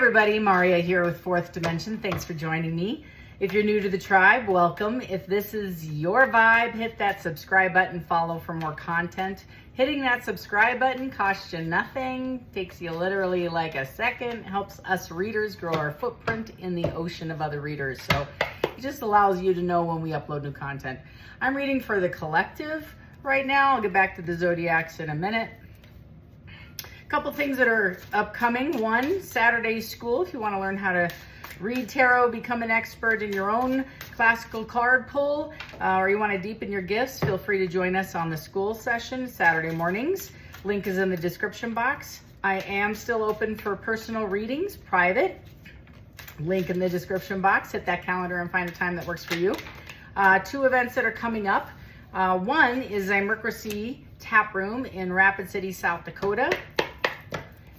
everybody, Maria here with Fourth Dimension. Thanks for joining me. If you're new to the tribe, welcome. If this is your vibe, hit that subscribe button, follow for more content. Hitting that subscribe button costs you nothing, takes you literally like a second, helps us readers grow our footprint in the ocean of other readers. So it just allows you to know when we upload new content. I'm reading for the collective right now. I'll get back to the zodiacs in a minute. Couple things that are upcoming. One, Saturday school. If you want to learn how to read tarot, become an expert in your own classical card pull, or you want to deepen your gifts, feel free to join us on the school session Saturday mornings. Link is in the description box. I am still open for personal readings, private. Link in the description box. Hit that calendar and find a time that works for you. Two events that are coming up. One is Zymurcracy Tap Room in Rapid City, South Dakota.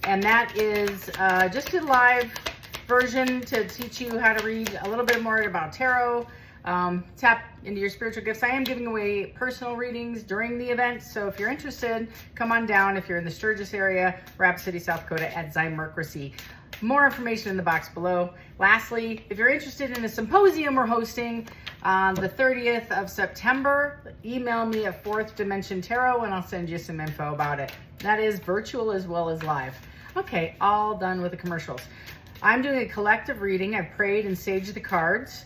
And that is just a live version to teach you how to read a little bit more about tarot, tap into your spiritual gifts. I am giving away personal readings during the event, so if you're interested, come on down if you're in the Sturgis area, Rapid City, South Dakota at Zymurcracy. More information in the box below. Lastly, if you're interested in a symposium we're hosting on the 30th of September, email me at Fourth Dimension Tarot and I'll send you some info about it. That is virtual as well as live. Okay, all done with the commercials. I'm doing a collective reading. I've prayed and saged the cards.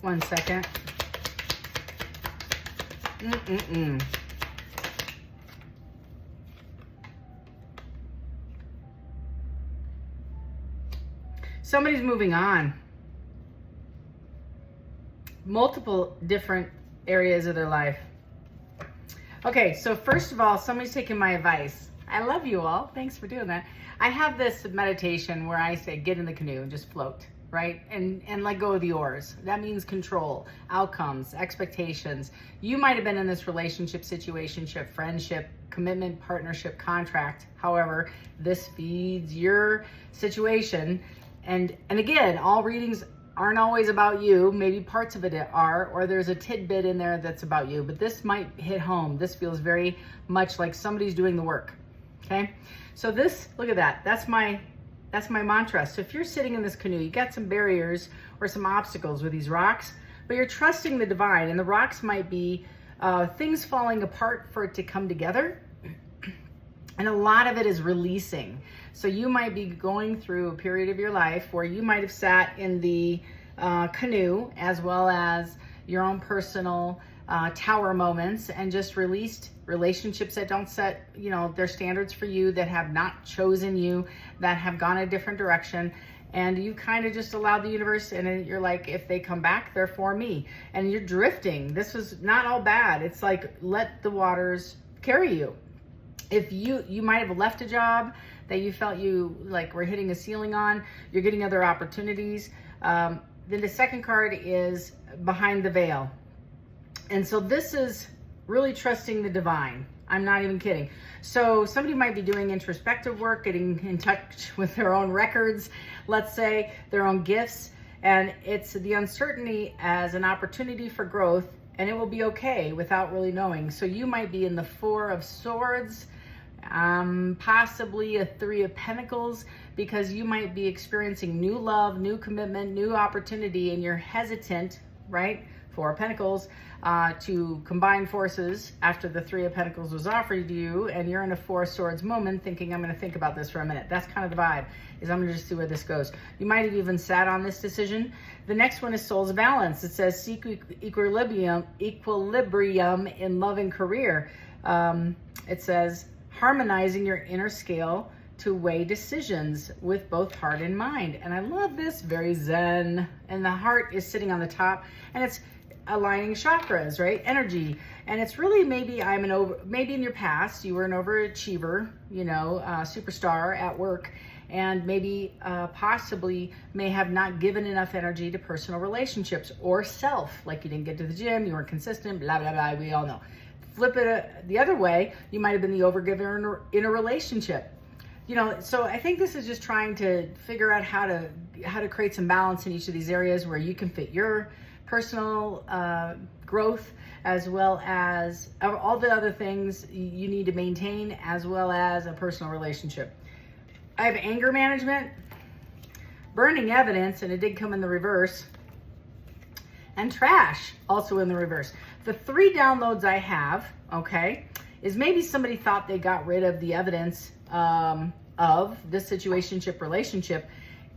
One second. Somebody's moving on. Multiple different areas of their life. Okay, so first of all, somebody's taking my advice. I love you all. Thanks for doing that. I have this meditation where I say, get in the canoe and just float, right? And let go of the oars. That means control, outcomes, expectations. You might have been in this relationship, situationship, friendship, commitment, partnership, contract. However, this feeds your situation. And again, all readings aren't always about you. Maybe parts of it are, or there's a tidbit in there that's about you, but this might hit home. This feels very much like somebody's doing the work. Okay, so this, look at that. That's my mantra. So if you're sitting in this canoe, you got some barriers or some obstacles with these rocks, but you're trusting the divine, and the rocks might be things falling apart for it to come together. And a lot of it is releasing. So you might be going through a period of your life where you might have sat in the canoe as well as your own personal tower moments and just released relationships that don't set, their standards for you, that have not chosen you, that have gone a different direction. And you kind of just allowed the universe, and you're like, if they come back, they're for me. And you're drifting. This was not all bad. It's like, let the waters carry you. If you might have left a job that you felt you like were hitting a ceiling on, you're getting other opportunities. Then the second card is behind the veil. And so this is really trusting the divine. I'm not even kidding. So somebody might be doing introspective work, getting in touch with their own records, let's say, their own gifts. And it's the uncertainty as an opportunity for growth, and it will be okay without really knowing. So you might be in the Four of Swords, possibly a Three of Pentacles, because you might be experiencing new love, new commitment, new opportunity, and you're hesitant, right? Four of Pentacles, to combine forces after the Three of Pentacles was offered to you, and you're in a Four of Swords moment thinking, I'm going to think about this for a minute. That's kind of the vibe, is I'm going to just see where this goes. You might have even sat on this decision. The next one is Soul's Balance. It says seek equilibrium in love and career. It says harmonizing your inner scale to weigh decisions with both heart and mind. And I love this, very zen. And the heart is sitting on the top, and it's aligning chakras, right? Energy. And it's really maybe maybe in your past you were an overachiever, superstar at work, and maybe possibly may have not given enough energy to personal relationships or self, like you didn't get to the gym, you weren't consistent, blah, blah, blah, we all know. Flip it the other way, you might have been the overgiver in a relationship. you know, so I think this is just trying to figure out how to create some balance in each of these areas where you can fit your personal growth, as well as all the other things you need to maintain, as well as a personal relationship. I have anger management, burning evidence, and it did come in the reverse, and trash also in the reverse. The 3 downloads I have, okay, is maybe somebody thought they got rid of the evidence of this situationship relationship,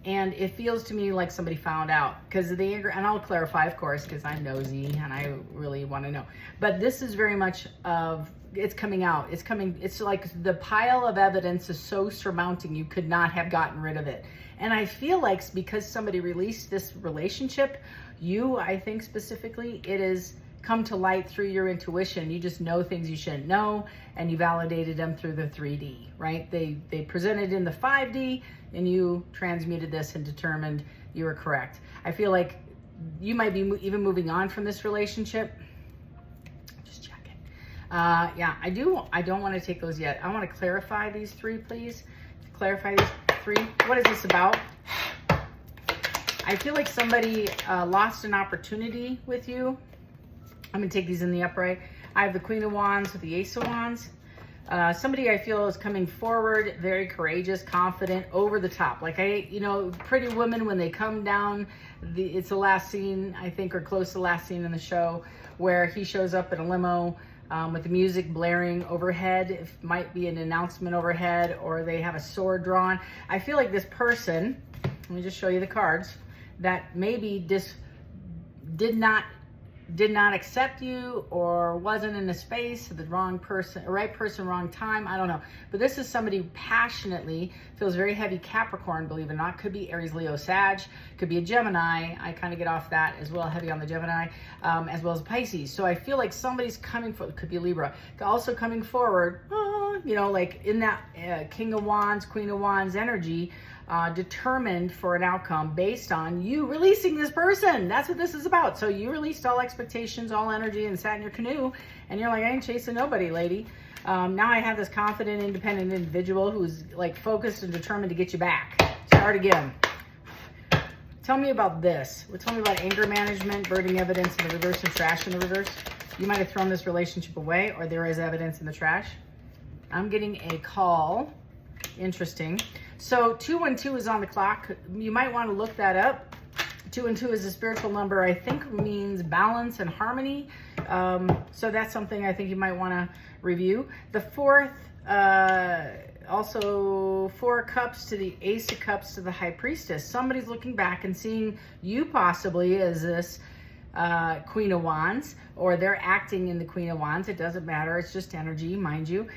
and it feels to me like somebody found out because of the anger. And I'll clarify, of course, because I'm nosy and I really want to know. But this is very much of, it's coming out. It's coming. It's like the pile of evidence is so surmounting, you could not have gotten rid of it. And I feel like because somebody released this relationship, I think specifically, it is come to light through your intuition. You just know things you shouldn't know, and you validated them through the 3D, right? They presented in the 5D, and you transmuted this and determined you were correct. I feel like you might be even moving on from this relationship. Just checking. Yeah, I don't want to take those yet. I want to clarify these 3, please. Clarify these 3. What is this about? I feel like somebody lost an opportunity with you. I'm going to take these in the upright. I have the Queen of Wands with the Ace of Wands. Somebody I feel is coming forward, very courageous, confident, over the top. Like Pretty Women, when they come down, it's the last scene, I think, or close to the last scene in the show, where he shows up in a limo with the music blaring overhead. It might be an announcement overhead, or they have a sword drawn. I feel like this person, let me just show you the cards, that maybe just did not accept you, or wasn't in the space, the wrong person, right person, wrong time. I don't know. But this is somebody who passionately feels very heavy Capricorn, believe it or not. Could be Aries, Leo, Sag. Could be a Gemini. I kind of get off that as well, heavy on the Gemini, as well as Pisces. So I feel like somebody's coming for, could be Libra, also coming forward, like in that King of Wands, Queen of Wands energy, determined for an outcome based on you releasing this person. That's what this is about. So you released all expectations, all energy, and sat in your canoe, and you're like, I ain't chasing nobody, lady. Now I have this confident, independent individual who's like focused and determined to get you back. Start again. Tell me about this. Tell me about anger management, burning evidence in the reverse, and trash in the reverse. You might have thrown this relationship away, or there is evidence in the trash. I'm getting a call. Interesting. So 212 is on the clock. You might want to look that up. 212 is a spiritual number, I think means balance and harmony. So that's something I think you might want to review. The 4th, also 4 cups to the Ace of Cups to the High Priestess. Somebody's looking back and seeing you possibly as this Queen of Wands, or they're acting in the Queen of Wands. It doesn't matter. It's just energy, mind you.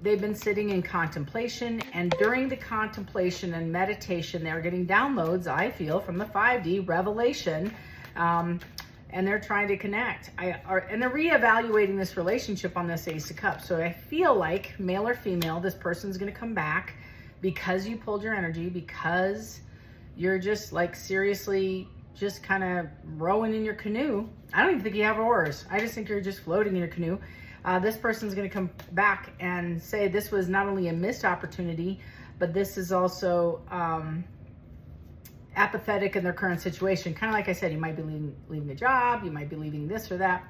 They've been sitting in contemplation, and during the contemplation and meditation, they're getting downloads, I feel, from the 5D revelation, and they're trying to connect. And they're reevaluating this relationship on this Ace of Cups. So I feel like, male or female, this person's going to come back because you pulled your energy, because you're just like seriously just kind of rowing in your canoe. I don't even think you have oars. I just think you're just floating in your canoe. This person's going to come back and say this was not only a missed opportunity, but this is also apathetic in their current situation. Kind of like I said, you might be leaving a job, you might be leaving this or that.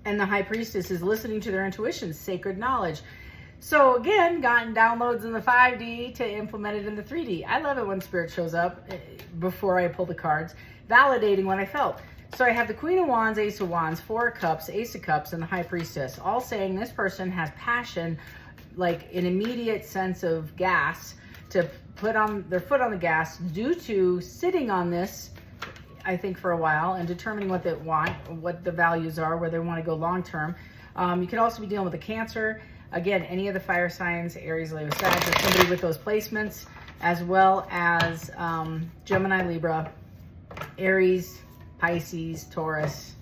And the High Priestess is listening to their intuition, sacred knowledge. So again, gotten downloads in the 5D to implement it in the 3D. I love it when Spirit shows up before I pull the cards, validating what I felt. So I have the Queen of Wands, Ace of Wands, 4 cups, Ace of Cups, and the High Priestess, all saying this person has passion, like an immediate sense of gas, to put on their foot on the gas due to sitting on this, I think, for a while and determining what they want, what the values are, where they want to go long term. You could also be dealing with a Cancer. Again, any of the fire signs, Aries, Leo, Sag, or somebody with those placements, as well as Gemini, Libra, Aries, Pisces, Taurus,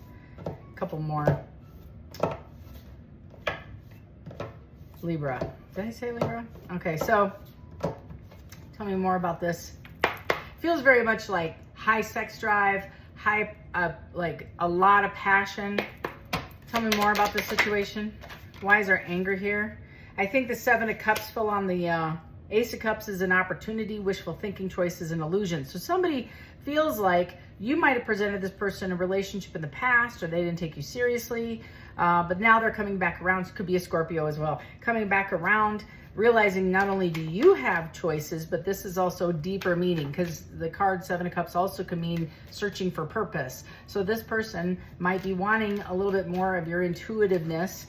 a couple more. Libra. Did I say Libra? Okay, so tell me more about this. Feels very much like high sex drive, high, like a lot of passion. Tell me more about this situation. Why is there anger here? I think the 7 of Cups fell on the Ace of Cups is an opportunity, wishful thinking, choices, and illusions. So somebody feels like you might have presented this person a relationship in the past, or they didn't take you seriously, but now they're coming back around. It could be a Scorpio as well. Coming back around, realizing not only do you have choices, but this is also deeper meaning, because the card Seven of Cups also can mean searching for purpose. So this person might be wanting a little bit more of your intuitiveness,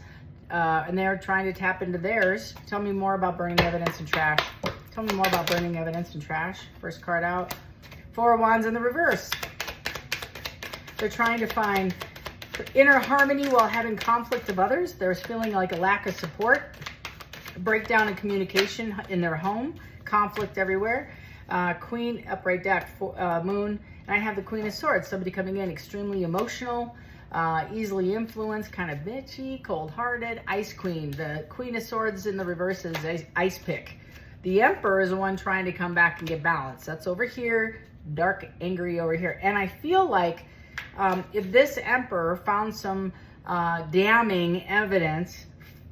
and they're trying to tap into theirs. Tell me more about burning evidence and trash. Tell me more about burning evidence and trash. First card out. Four of Wands in the reverse. They're trying to find inner harmony while having conflict of others. They're feeling like a lack of support, breakdown in communication in their home, conflict everywhere. Queen, upright deck, Moon. And I have the Queen of Swords. Somebody coming in extremely emotional, easily influenced, kind of bitchy, cold-hearted. Ice Queen. The Queen of Swords in the reverse is Ice Pick. The Emperor is the one trying to come back and get balance. That's over here. Dark, angry over here. And I feel like if this Emperor found some damning evidence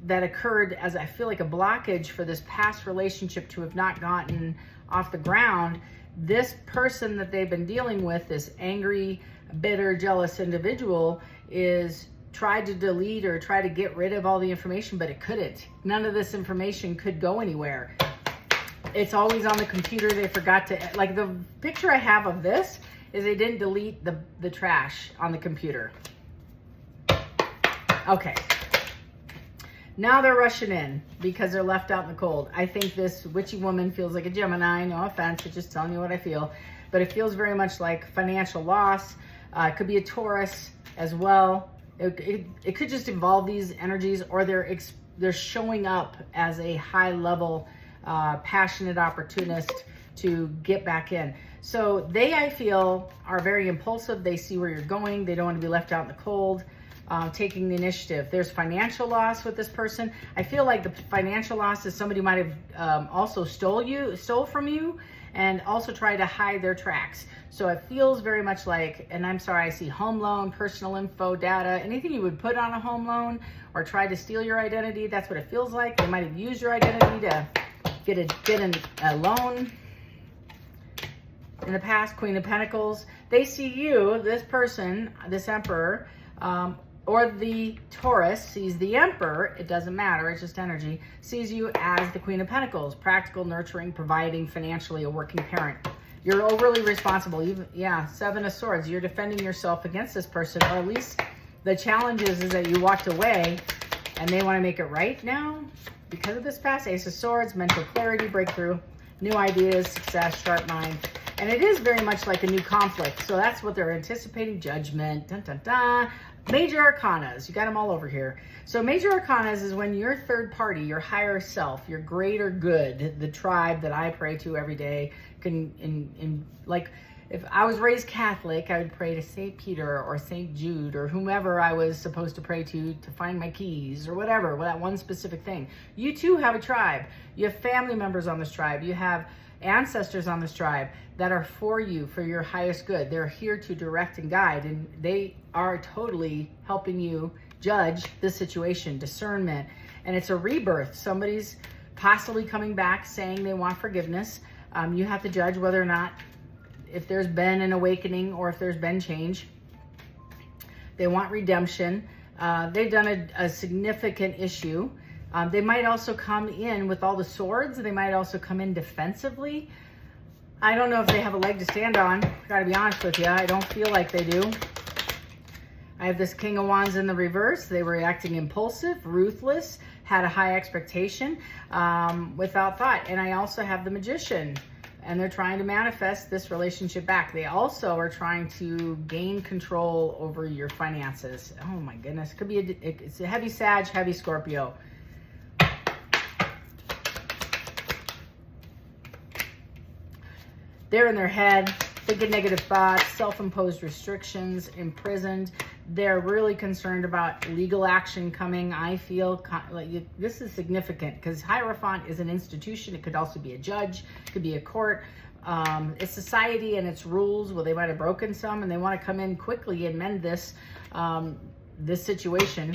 that occurred as I feel like a blockage for this past relationship to have not gotten off the ground, this person that they've been dealing with, this angry, bitter, jealous individual, is tried to delete or try to get rid of all the information, but it couldn't. None of this information could go anywhere. It's always on the computer. They forgot to, like, the picture I have of this is they didn't delete the trash on the computer. Okay. Now they're rushing in because they're left out in the cold. I think this witchy woman feels like a Gemini. No offense, I'm just telling you what I feel. But it feels very much like financial loss. It could be a Taurus as well. It could just involve these energies, or they're showing up as a high level passionate opportunist to get back in. So they, I feel, are very impulsive. They see where you're going. They don't want to be left out in the cold, taking the initiative. There's financial loss with this person. I feel like the financial loss is somebody might have also stole from you and also tried to hide their tracks. So it feels very much like, and I'm sorry, I see home loan, personal info, data, anything you would put on a home loan or try to steal your identity. That's what it feels like. They might have used your identity to get a loan in the past. Queen of Pentacles. They see you, this person, this Emperor, or the Taurus sees the Emperor. It doesn't matter. It's just energy. Sees you as the Queen of Pentacles. Practical, nurturing, providing, financially, a working parent. You're overly responsible. Yeah, Seven of Swords. You're defending yourself against this person, or at least the challenge is that you walked away and they want to make it right now. Because of this past, Ace of Swords, mental clarity, breakthrough, new ideas, success, sharp mind. And it is very much like a new conflict. So that's what they're anticipating. Judgment, dun, dun, dun. Major arcanas, you got them all over here. So major arcanas is when your third party, your higher self, your greater good, the tribe that I pray to every day, can, like, if I was raised Catholic, I would pray to St. Peter or St. Jude or whomever I was supposed to pray to find my keys or whatever, that one specific thing. You too have a tribe. You have family members on this tribe. You have ancestors on this tribe that are for you, for your highest good. They're here to direct and guide, and they are totally helping you judge the situation, discernment. And it's a rebirth. Somebody's possibly coming back saying they want forgiveness. You have to judge whether or not, if there's been an awakening or if there's been change. They want redemption. They've done a significant issue. They might also come in with all the swords. They might also come in defensively. I don't know if they have a leg to stand on. Gotta be honest with you. I don't feel like they do. I have this King of Wands in the reverse. They were acting impulsive, ruthless, had a high expectation, without thought. And I also have the Magician. And they're trying to manifest this relationship back. They also are trying to gain control over your finances. Oh my goodness. Could be it's a heavy Sag, heavy Scorpio. They're in their head, thinking negative thoughts, self-imposed restrictions, imprisoned. They're really concerned about legal action coming. I feel like this is significant because Hierophant is an institution. It could also be a judge, it could be a court. It's society and its rules. Well, they might have broken some and they want to come in quickly and mend this situation.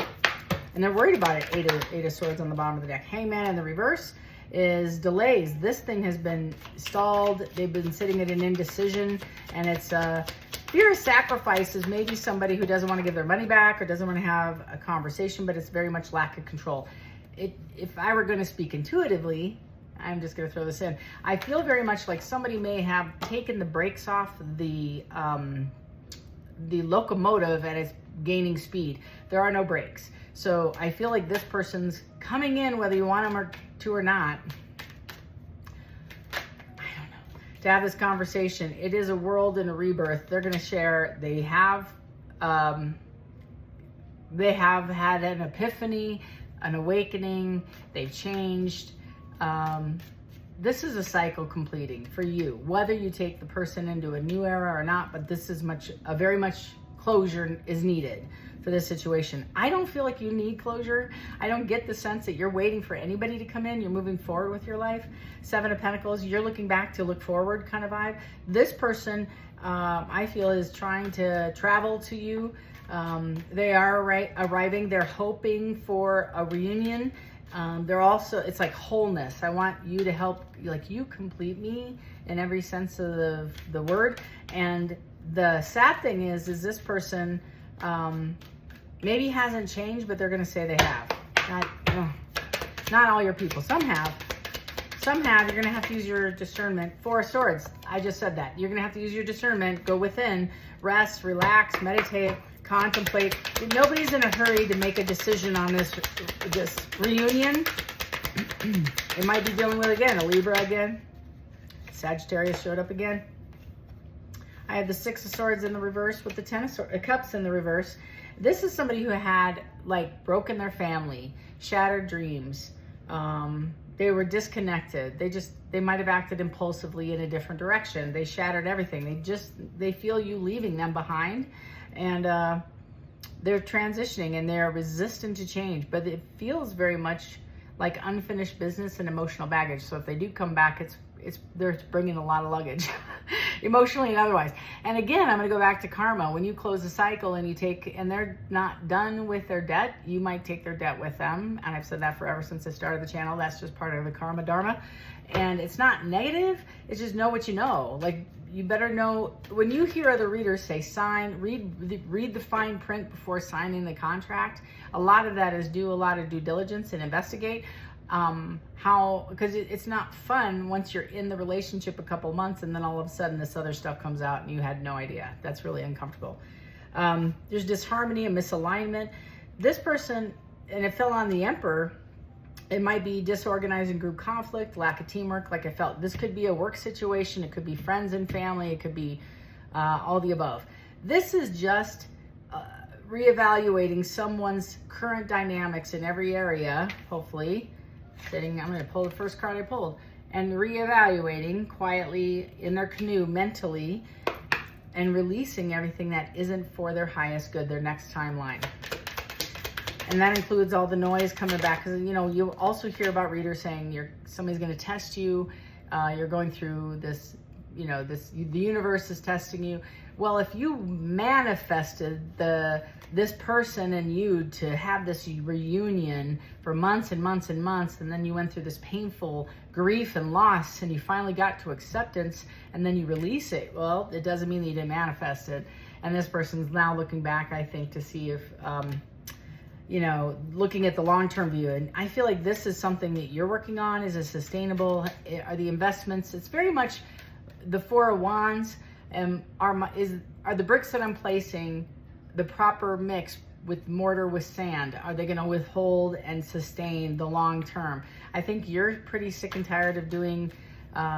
And they're worried about it. Eight of Swords on the bottom of the deck. Hangman in the reverse. is delays. This thing has been stalled. They've been sitting at an indecision, and it's fear of sacrifice is maybe somebody who doesn't want to give their money back or doesn't want to have a conversation, but it's very much lack of control. If I were going to speak intuitively, I'm just going to throw this in. I feel very much like somebody may have taken the brakes off the locomotive and it's gaining speed. There are no brakes. So I feel like this person's coming in, whether you want them to or not. I don't know. To have this conversation. It is a world and a rebirth. They're going to share. They have had an epiphany, an awakening. They've changed. This is a cycle completing for you, whether you take the person into a new era or not, but this is very much closure is needed for this situation. I don't feel like you need closure. I don't get the sense that you're waiting for anybody to come in. You're moving forward with your life. 7 of Pentacles, you're looking back to look forward kind of vibe. This person, I feel, is trying to travel to you. They are arriving. They're hoping for a reunion. They're also, it's like wholeness. I want you to help, like, you complete me in every sense of the word. And the sad thing is this person maybe hasn't changed, but they're going to say they have. Not all your people. Some have. Some have. You're going to have to use your discernment. 4 of Swords. I just said that. You're going to have to use your discernment. Go within. Rest. Relax. Meditate. Contemplate. Nobody's in a hurry to make a decision on this reunion. It might be dealing with, again, a Libra again. Sagittarius showed up again. I have the 6 of Swords in the reverse with the 10 of Cups in the reverse. This is somebody who had, like, broken their family, shattered dreams. They were disconnected. They might have acted impulsively in a different direction. They shattered everything. They feel you leaving them behind. And they're transitioning and they're resistant to change, but it feels very much like unfinished business and emotional baggage. So if they do come back, they're bringing a lot of luggage, emotionally and otherwise. And again, I'm going to go back to karma. When you close a cycle and they're not done with their debt, you might take their debt with them. And I've said that forever since I started the channel. That's just part of the karma dharma. And it's not negative. It's just know what you know. Like, you better know, when you hear other readers say read the fine print before signing the contract. A lot of that is do a lot of due diligence and investigate because it's not fun once you're in the relationship a couple months and then all of a sudden this other stuff comes out and you had no idea. That's really uncomfortable. There's disharmony and misalignment. This person, and it fell on the Emperor, it might be disorganized and group conflict, lack of teamwork, like I felt. This could be a work situation. It could be friends and family. It could be all the above. This is just reevaluating someone's current dynamics in every area, hopefully. I'm going to pull the first card I pulled. And reevaluating quietly in their canoe mentally and releasing everything that isn't for their highest good, their next timeline. And that includes all the noise coming back. Because, you know, you also hear about readers saying somebody's going to test you. You're going through this, you know, the universe is testing you. Well, if you manifested this person and you to have this reunion for months and months and months, and then you went through this painful grief and loss, and you finally got to acceptance, and then you release it, well, it doesn't mean that you didn't manifest it. And this person's now looking back, I think, to see if... you know, looking at the long-term view. And I feel like this is something that you're working on. Is it sustainable? Are the investments? It's very much the 4 of Wands. Are the bricks that I'm placing the proper mix with mortar with sand? Are they going to withhold and sustain the long term? I think you're pretty sick and tired of doing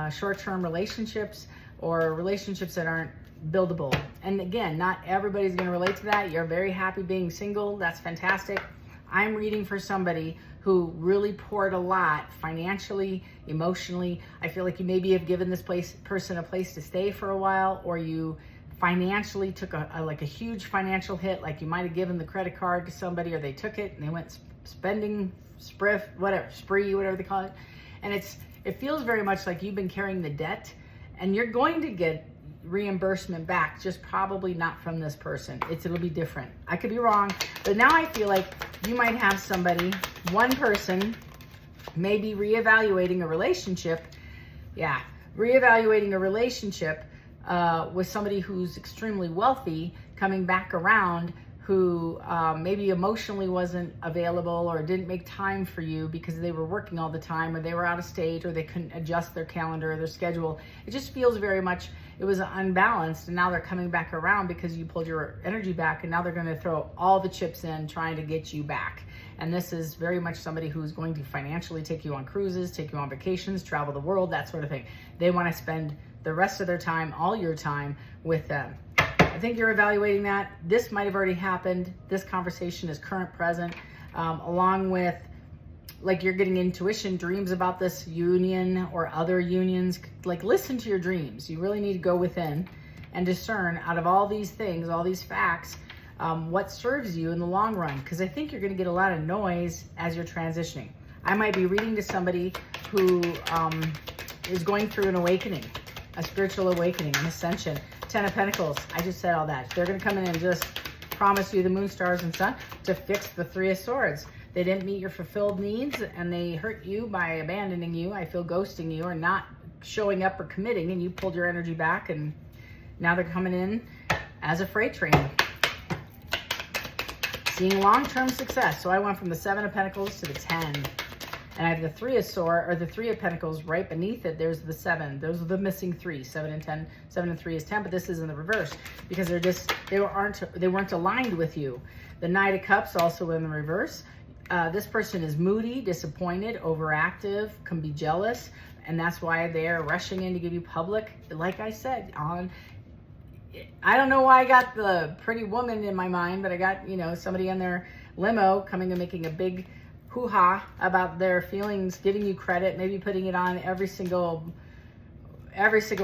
short-term relationships or relationships that aren't buildable. And again, not everybody's going to relate to that. You're very happy being single. That's fantastic. I'm reading for somebody who really poured a lot financially, emotionally. I feel like you maybe have given this person a place to stay for a while, or you financially took a huge financial hit. Like you might have given the credit card to somebody, or they took it and they went spending spree, whatever they call it. And it feels very much like you've been carrying the debt, and you're going to get reimbursement back, just probably not from this person. It'll be different. I could be wrong, but now I feel like you might have somebody, one person maybe reevaluating a relationship. Yeah, reevaluating a relationship with somebody who's extremely wealthy, coming back around, who maybe emotionally wasn't available or didn't make time for you because they were working all the time, or they were out of state, or they couldn't adjust their calendar or their schedule. It just feels very much, it was unbalanced, and now they're coming back around because you pulled your energy back, and now they're going to throw all the chips in trying to get you back. And this is very much somebody who's going to financially take you on cruises, take you on vacations, travel the world, that sort of thing. They want to spend the rest of their time, all your time, with them. I think you're evaluating that. This might have already happened. This conversation is current, present, along with, like, you're getting intuition, dreams about this union or other unions. Like, listen to your dreams. You really need to go within and discern out of all these things, all these facts, what serves you in the long run. Because I think you're going to get a lot of noise as you're transitioning. I might be reading to somebody who is going through an awakening, a spiritual awakening, an ascension. 10 of Pentacles, I just said all that. They're going to come in and just promise you the moon, stars, and sun to fix the 3 of Swords. They didn't meet your fulfilled needs, and they hurt you by abandoning you, I feel ghosting you, or not showing up or committing, and you pulled your energy back, and now they're coming in as a freight train. Seeing long-term success. So I went from the 7 of Pentacles to the 10. And I have the 3 of Swords, or the 3 of Pentacles right beneath it. There's the 7. Those are the missing 3. 7 and 10. 7 and 3 is 10, but this is in the reverse because they weren't aligned with you. The Knight of Cups also in the reverse. This person is moody, disappointed, overactive, can be jealous, and that's why they're rushing in to give you public. Like I said, I don't know why I got the pretty woman in my mind, but I got, you know, somebody in their limo coming and making a big hoo-ha about their feelings, giving you credit, maybe putting it on every single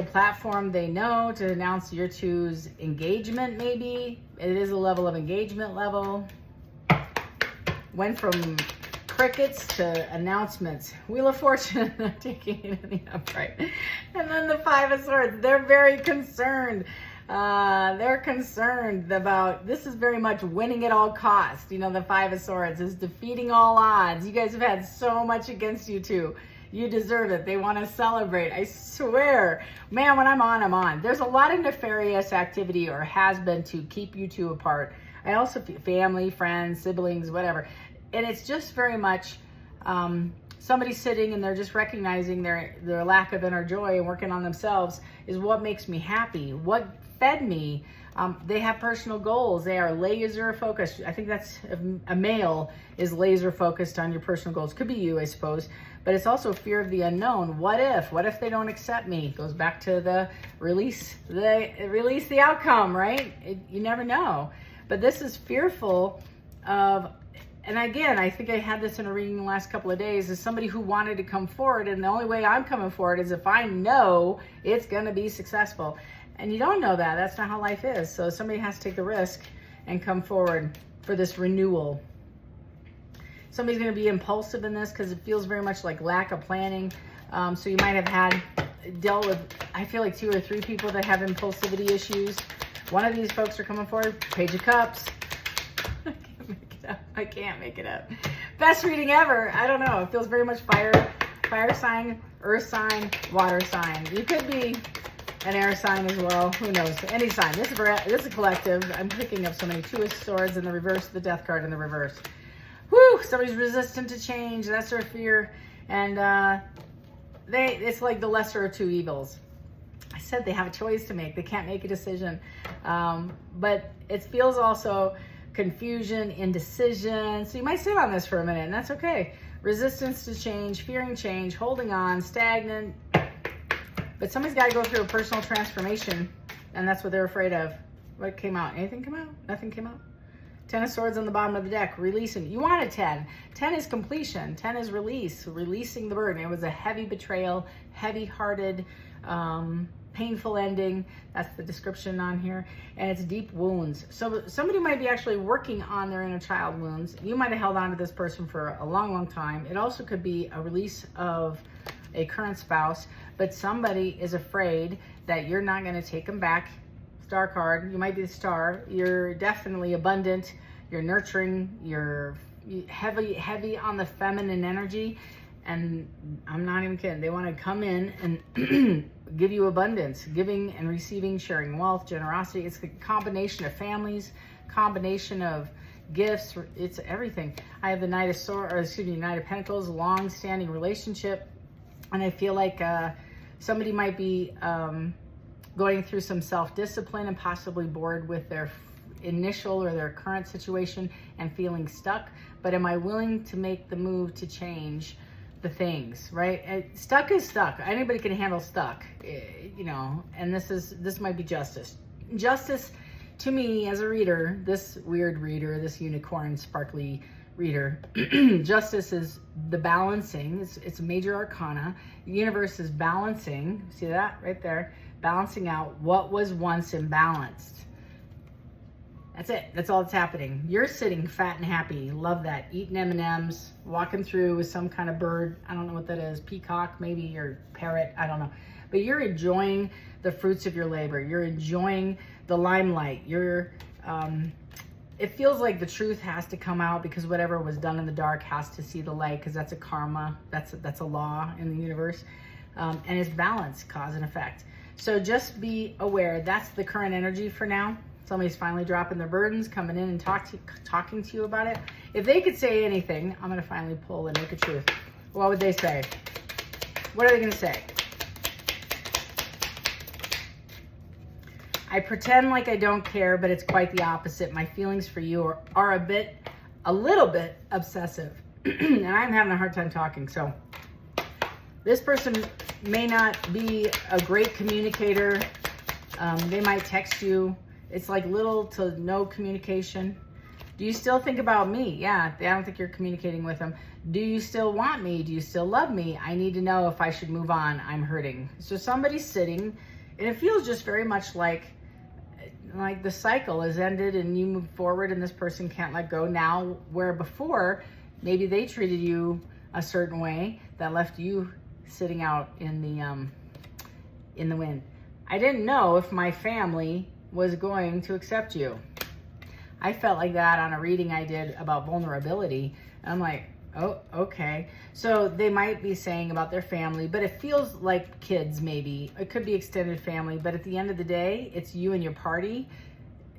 platform they know to announce your two's engagement. Maybe it is a level of engagement level. Went from crickets to announcements. Wheel of Fortune, I'm taking it in the upright. And then the 5 of Swords, they're very concerned. They're concerned about, this is very much winning at all costs. You know, the 5 of Swords is defeating all odds. You guys have had so much against you two. You deserve it. They want to celebrate. I swear, man, when I'm on, I'm on. There's a lot of nefarious activity, or has been, to keep you two apart. I also feel family, friends, siblings, whatever. And it's just very much somebody sitting and they're just recognizing their lack of inner joy and working on themselves is what makes me happy. What fed me. They have personal goals. They are laser focused. I think that's a male is laser focused on your personal goals. Could be you, I suppose, but it's also fear of the unknown. What if they don't accept me? Goes back to the release the outcome, right? You never know. But this is fearful of, and again, I think I had this in a reading the last couple of days, is somebody who wanted to come forward, and the only way I'm coming forward is if I know it's going to be successful. And you don't know that. That's not how life is. So somebody has to take the risk and come forward for this renewal. Somebody's going to be impulsive in this because it feels very much like lack of planning. So you might have dealt with, I feel like 2 or 3 people that have impulsivity issues. One of these folks are coming forward. Page of Cups. I can't make it up. Best reading ever. I don't know. It feels very much fire sign, earth sign, water sign. You could be an air sign as well. Who knows? Any sign. This is a collective. I'm picking up so many 2 of Swords in the reverse, the Death card in the reverse. Whew! Somebody's resistant to change. That's their fear. And it's like the lesser of 2 evils. I said they have a choice to make. They can't make a decision. But it feels also confusion, indecision. So you might sit on this for a minute, and that's okay. Resistance to change, fearing change, holding on, stagnant. But somebody's got to go through a personal transformation, and that's what they're afraid of. What came out? Anything come out? Nothing came out? 10 of Swords on the bottom of the deck, releasing. You want a 10. 10 is completion. 10 is release, releasing the burden. It was a heavy betrayal, heavy-hearted, painful ending. That's the description on here. And it's deep wounds. So somebody might be actually working on their inner child wounds. You might have held on to this person for a long, long time. It also could be a release of a current spouse, but somebody is afraid that you're not going to take them back. Star card, you might be the star. You're definitely abundant. You're nurturing. You're heavy on the feminine energy. And I'm not even kidding. They want to come in and give you abundance, giving and receiving, sharing wealth, generosity. It's a combination of families, combination of gifts. It's everything. I have the Knight of Pentacles, long-standing relationship. And I feel like somebody might be going through some self-discipline and possibly bored with their initial or their current situation and feeling stuck. But am I willing to make the move to change the things, right? And stuck is stuck. Anybody can handle stuck, you know, and this might be justice. Justice to me as a reader, this weird reader, this unicorn sparkly reader, justice is the balancing. It's a major arcana. The universe is balancing. See that right there? Balancing out what was once imbalanced. That's it. That's all that's happening. You're sitting fat and happy. Love that. Eating M&Ms, walking through with some kind of bird. I don't know what that is. Peacock, maybe, or parrot. I don't know. But you're enjoying the fruits of your labor. You're enjoying the limelight. It feels like the truth has to come out because whatever was done in the dark has to see the light, because that's a karma. That's a law in the universe. And it's balance, cause and effect. So just be aware. That's the current energy for now. Somebody's finally dropping their burdens, coming in and talking to you about it. If they could say anything, I'm going to finally pull the naked truth. What would they say? What are they going to say? I pretend like I don't care, but it's quite the opposite. My feelings for you are a little bit obsessive. And I'm having a hard time talking. So this person may not be a great communicator. They might text you. It's like little to no communication. Do you still think about me? Yeah, I don't think you're communicating with them. Do you still want me? Do you still love me? I need to know if I should move on. I'm hurting. So somebody's sitting, and it feels just very much like the cycle has ended and you move forward and this person can't let go now, where before maybe they treated you a certain way that left you sitting out in the wind. I didn't know if my family was going to accept you. I felt like that on a reading I did about vulnerability. And I'm like, oh, okay. So they might be saying about their family, but it feels like kids maybe. It could be extended family, but at the end of the day, it's you and your party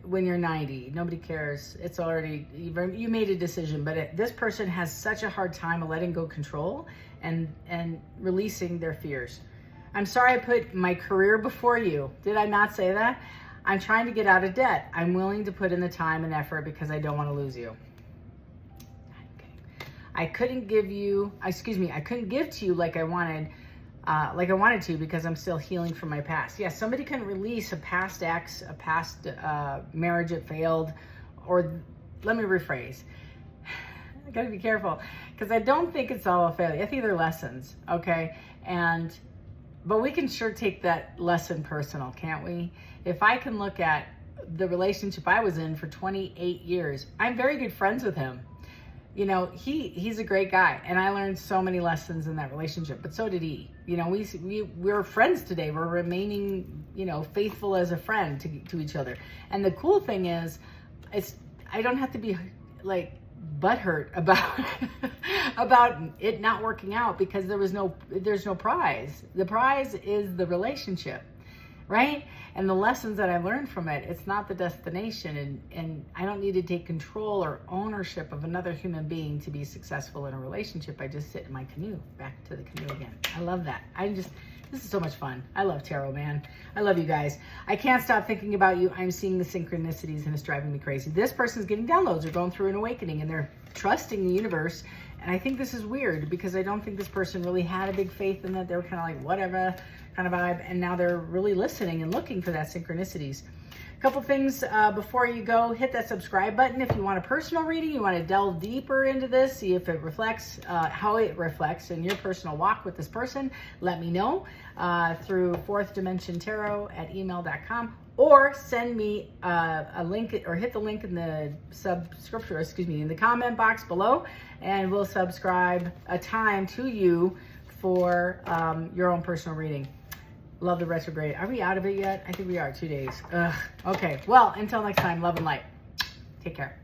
when you're 90. Nobody cares. It's already, you made a decision, but this person has such a hard time of letting go control and releasing their fears. I'm sorry I put my career before you. Did I not say that? I'm trying to get out of debt. I'm willing to put in the time and effort because I don't want to lose you. I couldn't give to you like I wanted to because I'm still healing from my past. Yeah, somebody can release a past ex, a past marriage that failed, or let me rephrase. I gotta be careful because I don't think it's all a failure. I think they're lessons, okay? But we can sure take that lesson personal, can't we? If I can look at the relationship I was in for 28 years, I'm very good friends with him. You know, he's a great guy, and I learned so many lessons in that relationship, but so did he. You know, we're friends today. We're remaining, you know, faithful as a friend to each other. And the cool thing is, I don't have to be like butthurt about about it not working out because there's no prize. The prize is the relationship, right? And the lessons that I learned from it, it's not the destination, and I don't need to take control or ownership of another human being to be successful in a relationship. I just sit in my canoe, back to the canoe again. I love that. This is so much fun. I love tarot, man. I love you guys. I can't stop thinking about you. I'm seeing the synchronicities and it's driving me crazy. This person's getting downloads. They're going through an awakening and they're trusting the universe. And I think this is weird because I don't think this person really had a big faith in that. They were kind of like, whatever kind of vibe. And now they're really listening and looking for that synchronicities. A couple things before you go, hit that subscribe button. If you want a personal reading, you want to delve deeper into this, see if it reflects, how it reflects in your personal walk with this person, let me know through fourthdimensiontarot@email.com, or send me a link, or hit the link in the in the comment box below, and we'll subscribe a time to you for your own personal reading. Love the retrograde. Are we out of it yet? I think we are. 2 days. Ugh. Okay. Well, until next time, love and light. Take care.